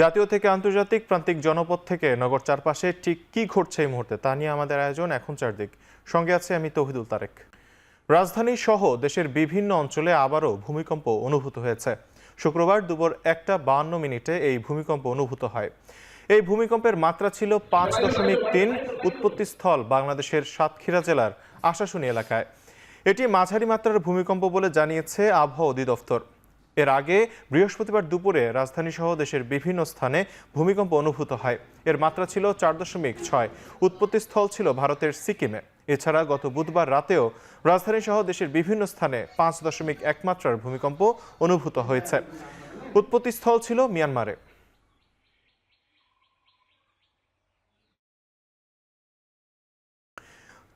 জাতীয় থেকে আন্তর্জাতিক প্রান্তিক জনপদ থেকে নগর চারপাশে ঠিক কি ঘটছে এই মুহূর্তে তা নিয়ে আমাদের আয়োজন এখন চারদিক। সঙ্গে আছে আমি তৌহিদুল তারেক। রাজধানী সহ দেশের বিভিন্ন অঞ্চলে আবারও ভূমিকম্প অনুভূত হয়েছে। শুক্রবার দুপুর 1:52 এই ভূমিকম্প অনুভূত হয়। এই ভূমিকম্পের মাত্রা ছিল 5.3। উৎপত্তিস্থল বাংলাদেশের সাতক্ষীরা জেলার আশাশুনি এলাকায়। এটি মাঝারি মাত্রার ভূমিকম্প বলে জানিয়েছে আবহাওয়া অধিদপ্তর। এর আগে বৃহস্পতিবার দুপুরে রাজধানী সহ দেশের বিভিন্ন স্থানে ভূমিকম্প অনুভূত হয়। এর মাত্রা ছিল 4.6। উৎপত্তিস্থল ছিল ভারতের সিকিমে। এছাড়া গত বুধবার রাতেও রাজধানী সহ দেশের বিভিন্ন স্থানে 5.1 মাত্রার ভূমিকম্প অনুভূত হয়েছে। উৎপত্তিস্থল ছিল মিয়ানমারে।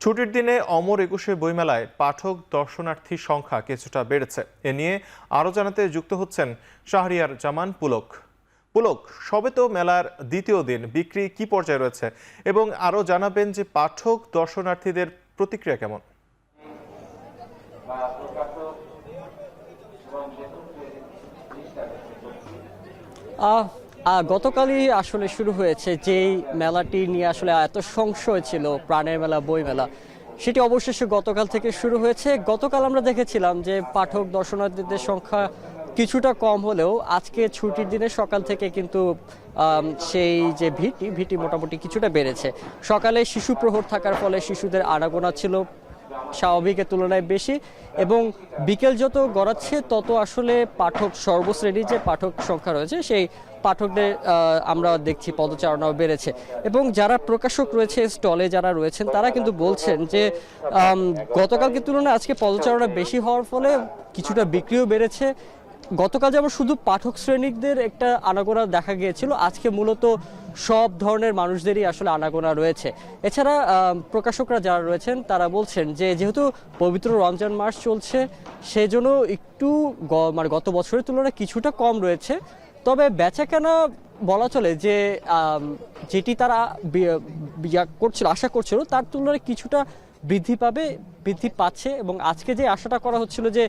ছুটির দিনে অমর একুশে বইমেলায় পাঠক দর্শনার্থী সংখ্যা কিছুটা বেড়েছে। এ নিয়ে আরও জানাতে যুক্ত হচ্ছেন শাহরিয়ার জামান পুলক। পুলক, সবে তো মেলার দ্বিতীয় দিন, বিক্রি কি পর্যায়ে রয়েছে এবং আরও জানাবেন যে পাঠক দর্শনার্থীদের প্রতিক্রিয়া কেমন? গতকালই আসলে শুরু হয়েছে যেই মেলাটি নিয়ে আসলে এত সংশয় ছিল, প্রাণের মেলা বই মেলা, সেটি অবশেষে গতকাল থেকে শুরু হয়েছে। গতকাল আমরা দেখেছিলাম যে পাঠক দর্শনার্থীদের সংখ্যা কিছুটা কম হলেও আজকে ছুটির দিনে সকাল থেকে কিন্তু সেই যে ভিটি মোটামুটি কিছুটা বেড়েছে। সকালে শিশু প্রহর থাকার ফলে শিশুদের আনাগোনা ছিল স্বাভাবিকের তুলনায় বেশি, এবং বিকেল যত গড়াচ্ছে তত আসলে পাঠক সর্বশ্রেণীর যে পাঠক সংখ্যা রয়েছে সেই পাঠকদের আমরা দেখছি পদচারণাও বেড়েছে। এবং যারা প্রকাশক রয়েছে, স্টলে যারা রয়েছেন, তারা কিন্তু বলছেন যে গতকালকে তুলনায় আজকে পদচারণা বেশি হওয়ার ফলে কিছুটা বিক্রিও বেড়েছে। গতকাল যেমন শুধু পাঠক শ্রেণীদের একটা আনাগোনা দেখা গিয়েছিল, আজকে মূলত সব ধরনের মানুষদেরই আসলে আনাগোনা রয়েছে। এছাড়া প্রকাশকরা যারা রয়েছেন তারা বলছেন যে যেহেতু পবিত্র রমজান মাস চলছে, সেজন্য একটু মানে গত বছরের তুলনায় কিছুটা কম রয়েছে। তবে বেচাকেনা বলা চলে যে যেটি তারা করছিল, আশা করছিল, তার তুলনায় কিছুটা বৃদ্ধি পাচ্ছে। এবং আজকে যে আশাটা করা হচ্ছিল যে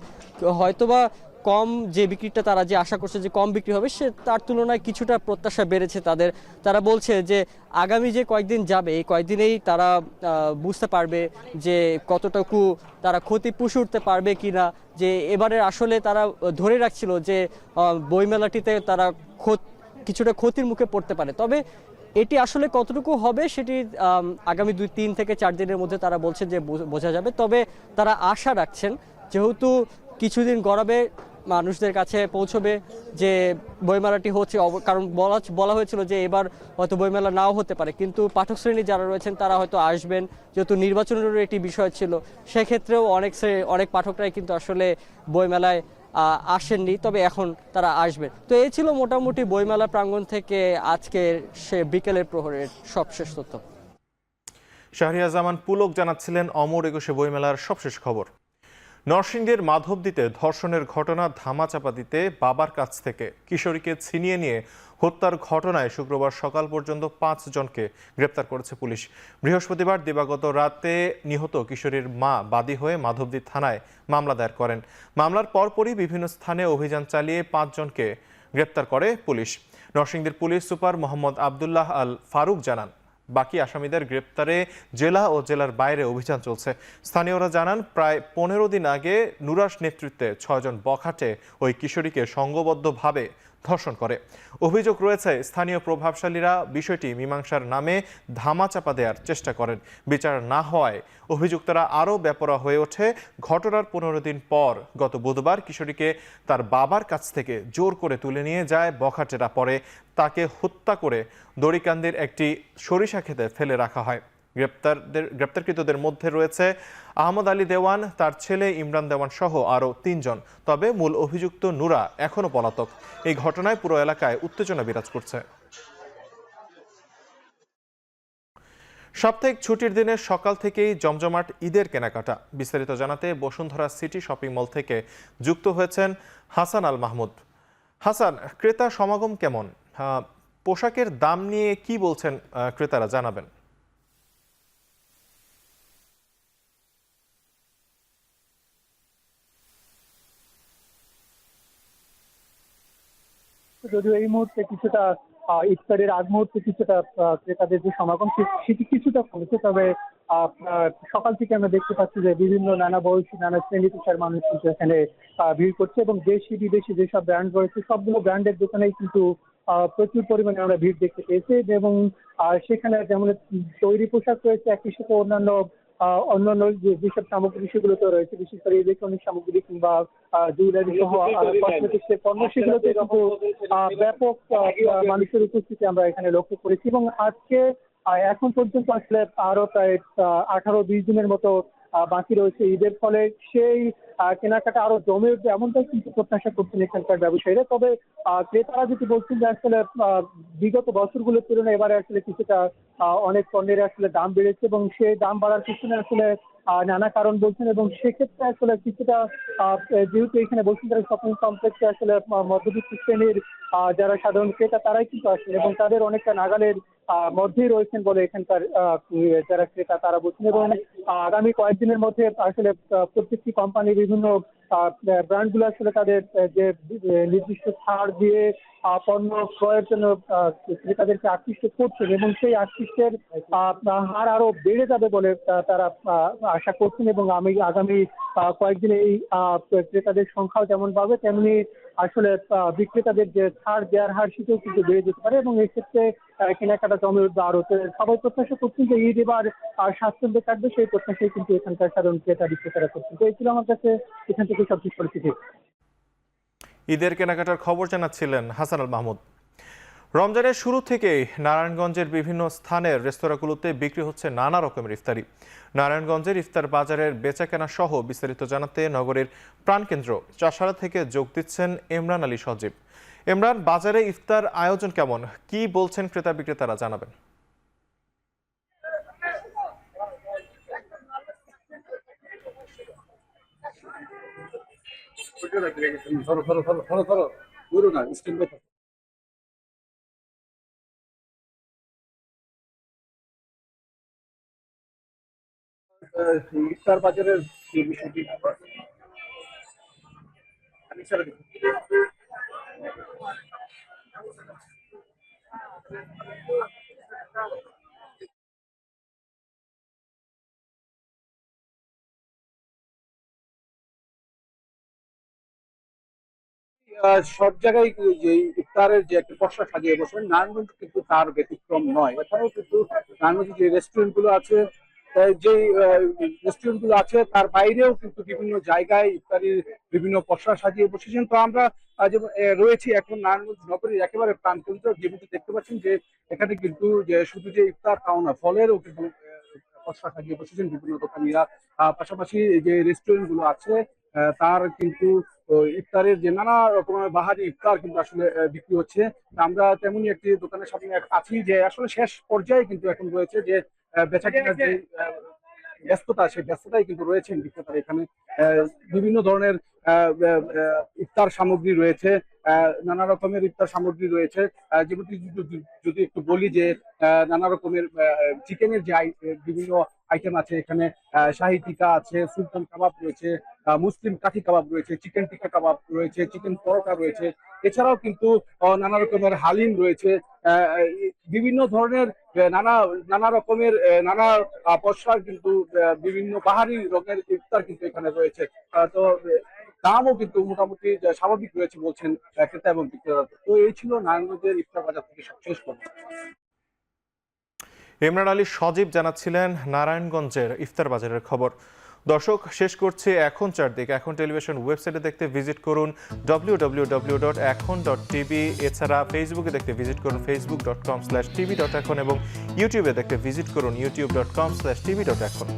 হয়তোবা কম যে বিক্রিটা তারা যে আশা করছে যে কম বিক্রি হবে, সে তার তুলনায় কিছুটা প্রত্যাশা বেড়েছে তাদের। তারা বলছে যে আগামী যে কয়েকদিন যাবে, এই কয়েকদিনেই তারা বুঝতে পারবে যে কতটুকু তারা ক্ষতি পুষে উঠতে পারবে কিনা। যে এবারে আসলে তারা ধরে রাখছিল যে বইমেলাটিতে তারা কিছুটা ক্ষতির মুখে পড়তে পারে। তবে এটি আসলে কতটুকু হবে সেটি আগামী 3 থেকে 4 দিনের মধ্যে তারা বলছে যে বোঝা যাবে। তবে তারা আশা রাখছেন যেহেতু কিছুদিন গড়াবে, মানুষদের কাছে পৌঁছবে যে বইমেলাটি হচ্ছে। কারণ বলা হয়েছিল যে এবার হয়তো বইমেলা নাও হতে পারে, কিন্তু পাঠক শ্রেণী যারা রয়েছেন তারা হয়তো আসবেন, যেহেতু নির্বাচনেরও একটি বিষয় ছিল। সেক্ষেত্রেও অনেক পাঠকরাই কিন্তু আসলে বইমেলায় আসেননি, তবে এখন তারা আসবেন। তো এই ছিল মোটামুটি বইমেলা প্রাঙ্গণ থেকে আজকে সে বিকেলের প্রহরের সবশেষ তথ্য। শাহরিয়ার জামান পুলক জানাচ্ছিলেন অমর একুশে বইমেলার সবশেষ খবর। নরসিংদীর মাধবদীতে ধর্ষণের ঘটনা ধামাচাপা দিতে বাবার কাছ থেকে কিশোরীকে ছিনিয়ে নিয়ে হত্যার ঘটনায় শুক্রবার সকাল পর্যন্ত 5 জনকে গ্রেপ্তার করেছে পুলিশ। বৃহস্পতিবার দিবাগত রাতে নিহত কিশোরীর মা বাদী হয়ে মাধবদী থানায় মামলা দায়ের করেন। মামলার পরপরই বিভিন্ন স্থানে অভিযান চালিয়ে 5 জনকে গ্রেপ্তার করে পুলিশ। নরসিংদীর পুলিশ সুপার মোহাম্মদ আবদুল্লাহ আল ফারুক জানান, বাকি আসামিদের গ্রেপ্তারে জেলা ও জেলার বাইরে অভিযান চলছে। স্থানীয়রা জানান, প্রায় 15 দিন আগে নুরাস নেতৃত্বে 6 জন বখাটে ওই কিশোরীকে সংঘবদ্ধভাবে ধর্ষণ করে। অভিযোগ রয়েছে স্থানীয় প্রভাবশালীরা বিষয়টি মীমাংসার নামে ধামাচাপা দেওয়ার চেষ্টা করেন। বিচার না হওয়ায় অভিযুক্তরা আরও বেপরোয়া হয়ে ওঠে। ঘটনার 15 দিন পর গত বুধবার কিশোরীকে তার বাবার কাছ থেকে জোর করে তুলে নিয়ে যায় বখাটেরা। পরে তাকে হত্যা করে দড়িকান্দির একটি সরিষা ক্ষেতে ফেলে রাখা হয়। গ্রেপ্তারকৃতদের মধ্যে রয়েছে আহমদ আলী দেওয়ান, তার ছেলে ইমরান দেওয়ান সহ আরও 3 জন। তবে মূল অভিযুক্ত নুরা এখনও পলাতক। এই ঘটনায় পুরো এলাকায় উত্তেজনা বিরাজ করছে। সাপ্তাহিক ছুটির দিনে সকাল থেকেই জমজমাট ঈদের কেনাকাটা। বিস্তারিত জানাতে বসুন্ধরা সিটি শপিং মল থেকে যুক্ত হয়েছেন হাসান আল মাহমুদ। হাসান, ক্রেতা সমাগম কেমন? পোশাকের দাম নিয়ে কি বলছেন ক্রেতারা, জানাবেন। যদিও এই মুহূর্তে কিছুটা ইফতারের আগ মুহূর্তে কিছুটা ক্রেতাদের যে সমাগম সেটি কিছুটা কমেছে, তবে সকাল থেকে আমরা দেখতে পাচ্ছি যে বিভিন্ন নানা বয়সী নানা শ্রেণী পেশার মানুষ কিন্তু এখানে ভিড় করছে, এবং দেশি বিদেশি যেসব ব্র্যান্ড রয়েছে সবগুলো ব্র্যান্ডের দোকানেই কিন্তু প্রচুর পরিমাণে আমরা ভিড় দেখতে পেয়েছি। এবং সেখানে যেমন তৈরি পোশাক রয়েছে, একই সাথে অন্যান্য যেসব সামগ্রী সেগুলোতে রয়েছে, বিশেষ করে ইলেকট্রনিক সামগ্রী কিংবা জুয়েলারি সহ কসমেটিক্স এর পণ্য, সেগুলোতে কিন্তু ব্যাপক মানুষের উপস্থিতি আমরা এখানে লক্ষ্য করেছি। এবং আজকে এখন পর্যন্ত আসলে আরো প্রায় 18-20 দিনের মতো বাকি রয়েছে ঈদের, ফলে সেই কেনাকাটা আরো জমে উঠবে এমনটাই কিন্তু প্রত্যাশা করছেন এখানকার ব্যবসায়ীরা। তবে ক্রেতারা যদি বলছেন যে আসলে বিগত বছরগুলোর তুলনায় এবারে আসলে কিছুটা অনেক পণ্যের আসলে দাম বেড়েছে, এবং সেই দাম বাড়ার পিছনে আসলে নানা কারণ বলছেন। এবং সেক্ষেত্রে আসলে কিছুটা যেহেতু এখানে বসুন্ধরা শপিং কমপ্লেক্সে আসলে মধ্যবিত্ত শ্রেণীর যারা সাধারণ ক্রেতা তারাই কিন্তু আসেন, এবং তাদের অনেকটা নাগালের মধ্যেই রয়েছেন বলে এখানকার যারা ক্রেতা তারা বলছেন। এবং আগামী কয়েকদিনের মধ্যে আসলে প্রত্যেকটি কোম্পানি বিভিন্ন ব্র্যান্ড গুলো আসলে তাদের যে নির্দিষ্ট ছাড় দিয়ে পণ্য ক্রয়ের জন্য ক্রেতাদেরকে আকৃষ্ট করছেন, এবং সেই আকৃষ্টের হার আরো বেড়ে যাবে বলে তারা আশা করছেন। এবং আমি আগামী কয়েকদিনে এই ক্রেতাদের সংখ্যাও যেমন বাড়বে, তেমনি আসলে বিক্রেতাদের যে ছাড় দেওয়ার হার সেটাও কিন্তু বেড়ে যেতে পারে, এবং এক্ষেত্রে কেনাকাটা জমে উঠবে আরো। সবাই প্রত্যাশা করছেন যে ঈদ এবার স্বাচ্ছন্দ্যে কাটবে, সেই প্রত্যাশাই কিন্তু এখানকার সাধারণ ক্রেতা বিক্রেতারা করছেন। তো এই ছিল আমার কাছে এখান থেকে সবচেয়ে পরিস্থিতি। ঈদের কেনাকাটার খবর জানাচ্ছিলেন হাসান আল মাহমুদ। রমজানের শুরু থেকেই নারায়ণগঞ্জের বিভিন্ন স্থানের রেস্তোরাঁগুলোতে বিক্রি হচ্ছে নানা রকমের ইফতারি। নারায়ণগঞ্জের ইফতার বাজারের বেচাকেনা সহ বিস্তারিত জানাতে নগরের প্রাণকেন্দ্র চাষাড়া থেকে যোগ দিচ্ছেন ইমরান আলী সজীব। ইমরান, বাজারে ইফতার আয়োজন কেমন, কি বলছেন ক্রেতা বিক্রেতারা, জানাবেন। ইফতার বাজারের যে বিষয়টি সব জায়গায় যে ইফতারের যে একটা পসরা সাজিয়ে বসেন, নারায়ণগঞ্জ কিন্তু তার ব্যতিক্রম নয়। এছাড়াও কিন্তু নারায়ণগঞ্জে যে রেস্টুরেন্ট গুলো আছে, যে রেস্টুরেন্ট গুলো আছে তার বাইরেও কিন্তু বিভিন্ন জায়গায় ইফতারির বিভিন্ন পসরা সাজিয়ে বসেছেন। তো আমরা যেমন রয়েছি এখন নারায়ণগঞ্জ নগরীর একেবারে প্রাণকেন্দ্র, যেমন দেখতে পাচ্ছেন যে এখানে কিন্তু যে শুধু যে ইফতার তাও না, ফলেরও কিন্তু পসরা সাজিয়ে বসেছেন বিভিন্ন দোকানিরা। পাশাপাশি যে রেস্টুরেন্ট গুলো আছে তার কিন্তু ইফতারের যে নানা রকমের বাহারি ইফতার কিন্তু আসলে বিক্রি হচ্ছে। আমরা তেমনি একটি দোকানের সামনে আছি যে আসলে শেষ পর্যায়ে কিন্তু এখন রয়েছে যে বেচাকেনার যে ব্যস্ততা, সেই ব্যস্ততাই কিন্তু রয়েছেন বিক্রেতারা। এখানে বিভিন্ন ধরনের ইফতার সামগ্রী রয়েছে, নানা রকমের ইফতার সামগ্রী রয়েছে। যেমনটি যদি একটু বলি যে নানা রকমের চিকেনের যে বিভিন্ন আইটেম আছে এখানে, শাহী টিকা আছে, সুলতান কাবাব রয়েছে, মুসলিম কাঠি কাবাব রয়েছে, চিকেন টিকা কাবাব রয়েছে, চিকেন পরোটা রয়েছে। এছাড়াও কিন্তু নানা রকমের হালিম রয়েছে, বিভিন্ন ধরনের নানা রকমের নানা পসরার কিন্তু বিভিন্ন বাহারি রঙের ইফতার কিন্তু এখানে রয়েছে। তো দামও কিন্তু মোটামুটি স্বাভাবিক রয়েছে বলছেন ক্রেতা এবং বিক্রেতা। তো এই ছিল নারায়ণগঞ্জের ইফতার বাজার থেকে সবশেষ খবর। ইমরান আলী সজীব জানাচ্ছিলেন নারায়ণগঞ্জের ইফতার বাজারের খবর। দর্শক, শেষ করছে এখন চারদিক। এখন টেলিভিশন ওয়েবসাইটে দেখতে ভিজিট করুন www.ekhon.tv। এছাড়া ফেসবুকে দেখতে ভিজিট করুন facebook.com/tv.ekhon এবং ইউটিউবে দেখতে ভিজিট করুন youtube.com/tv.ekhon।